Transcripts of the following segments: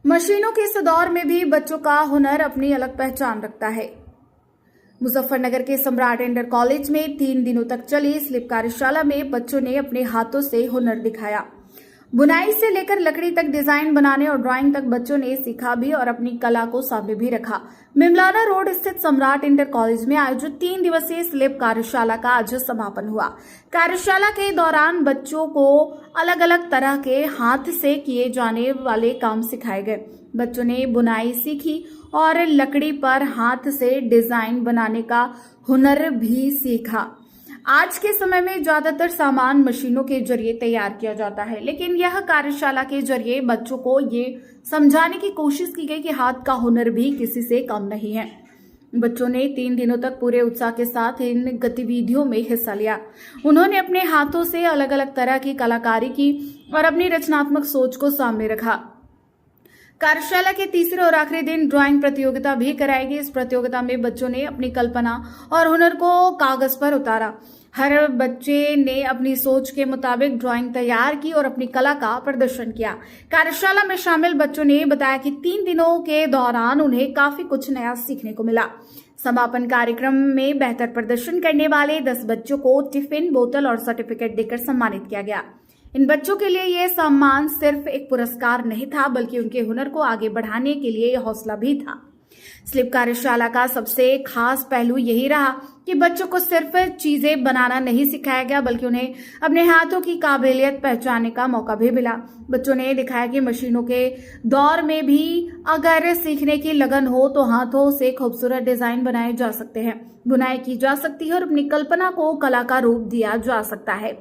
मशीनों के इस दौर में भी बच्चों का हुनर अपनी अलग पहचान रखता है। मुजफ्फरनगर के सम्राट इंटर कॉलेज में 3 दिनों तक चली स्लिप कार्यशाला में बच्चों ने अपने हाथों से हुनर दिखाया। बुनाई से लेकर लकड़ी तक डिजाइन बनाने और ड्राइंग तक बच्चों ने सीखा भी और अपनी कला को सामने भी रखा। मिमलाना रोड स्थित सम्राट इंटर कॉलेज में आयोजित 3 दिवसीय स्लिप कार्यशाला का आज समापन हुआ। कार्यशाला के दौरान बच्चों को अलग अलग तरह के हाथ से किए जाने वाले काम सिखाए गए। बच्चों ने बुनाई सीखी और लकड़ी पर हाथ से डिजाइन बनाने का हुनर भी सीखा। आज के समय में ज्यादातर सामान मशीनों के जरिए तैयार किया जाता है, लेकिन यह कार्यशाला के जरिए बच्चों को ये समझाने की कोशिश की गई कि हाथ का हुनर भी किसी से कम नहीं है। बच्चों ने 3 दिनों तक पूरे उत्साह के साथ इन गतिविधियों में हिस्सा लिया। उन्होंने अपने हाथों से अलग अलग तरह की कलाकारी की और अपनी रचनात्मक सोच को सामने रखा। कार्यशाला के तीसरे और आखिरी दिन ड्राइंग प्रतियोगिता भी कराई गई। इस प्रतियोगिता में बच्चों ने अपनी कल्पना और हुनर को कागज पर उतारा। हर बच्चे ने अपनी सोच के मुताबिक ड्राइंग तैयार की और अपनी कला का प्रदर्शन किया। कार्यशाला में शामिल बच्चों ने बताया कि 3 दिनों के दौरान उन्हें काफी कुछ नया सीखने को मिला। समापन कार्यक्रम में बेहतर प्रदर्शन करने वाले 10 बच्चों को टिफिन, बोतल और सर्टिफिकेट देकर सम्मानित किया गया। इन बच्चों के लिए यह सम्मान सिर्फ एक पुरस्कार नहीं था, बल्कि उनके हुनर को आगे बढ़ाने के लिए हौसला भी था। स्लिप कार्यशाला का सबसे खास पहलू यही रहा कि बच्चों को सिर्फ चीजें बनाना नहीं सिखाया गया, बल्कि उन्हें अपने हाथों की काबिलियत पहचानने का मौका भी मिला। बच्चों ने दिखाया कि मशीनों के दौर में भी अगर सीखने की लगन हो तो हाथों से खूबसूरत डिजाइन बनाए जा सकते हैं, बुनाई की जा सकती है और अपनी कल्पना को कला का रूप दिया जा सकता है।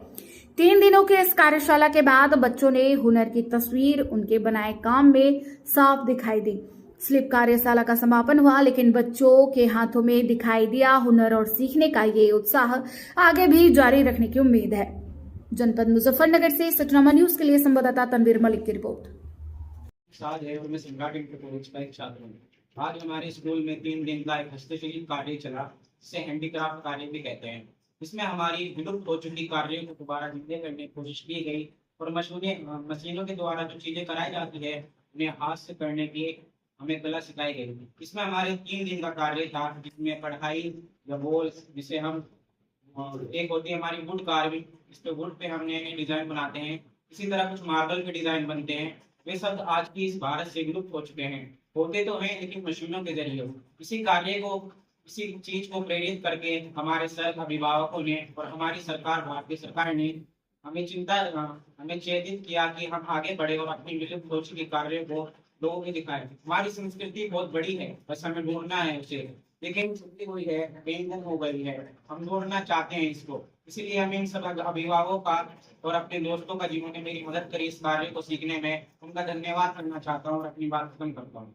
3 दिनों के इस कार्यशाला के बाद बच्चों ने हुनर की तस्वीर उनके बनाए काम में साफ दिखाई दी। स्लिप कार्यशाला का समापन हुआ, लेकिन बच्चों के हाथों में दिखाई दिया हुनर और सीखने का ये उत्साह आगे भी जारी रखने की उम्मीद है। जनपद मुजफ्फरनगर से सचनामा न्यूज के लिए संवाददाता तनवीर मलिक की रिपोर्ट। साल है और मैं सम्राट इंटर कॉलेज का एक छात्र हूँ। आज हमारे स्कूल में 3 दिन का एक हस्तशिल्प कार्य चला, जिसे हैंडीक्राफ्ट कार्य भी कहते हैं। इसमें हमारी विलुप्त हो चुकी कार्यों को दोबारा जिंदा करने की कोशिश की गई और मशीनों के द्वारा जो चीजें कराई जाती है उन्हें हाथ से करने की हमें कला सिखाई गई। इसमें हमारे 3 दिन का कार्य था, जिसमें कढ़ाई या बोल, जिसे हम एक होती है हमारी वुड कार्विंग, इस पे वुड पे हमने डिजाइन बनाते हैं। इसी तरह कुछ मार्बल के डिजाइन बनते हैं। वे सब आज की इस भारत से विलुप्त हो चुके हैं। होते तो हैं लेकिन मशीनों के जरिए। इसी चीज को प्रेरित करके हमारे सर अभिभावकों ने और हमारी सरकार, भारतीय सरकार ने हमें चेतित किया कि हम आगे बढ़े और अपनी विलुप्त हो चुकी कार्यों को लोगों को दिखाएं। हमारी संस्कृति बहुत बड़ी है, बस हमें ढूंढना है उसे, लेकिन छुट्टी हुई है, बेंगन हो गई है। हम ढूंढना चाहते हैं इसको, इसीलिए हमें इन सब अभिभावकों का और अपने दोस्तों का, जिन्होंने मेरी मदद करी इस कार्य को सीखने में, उनका धन्यवाद करना चाहता हूँ और अपनी बात खत्म करता हूँ।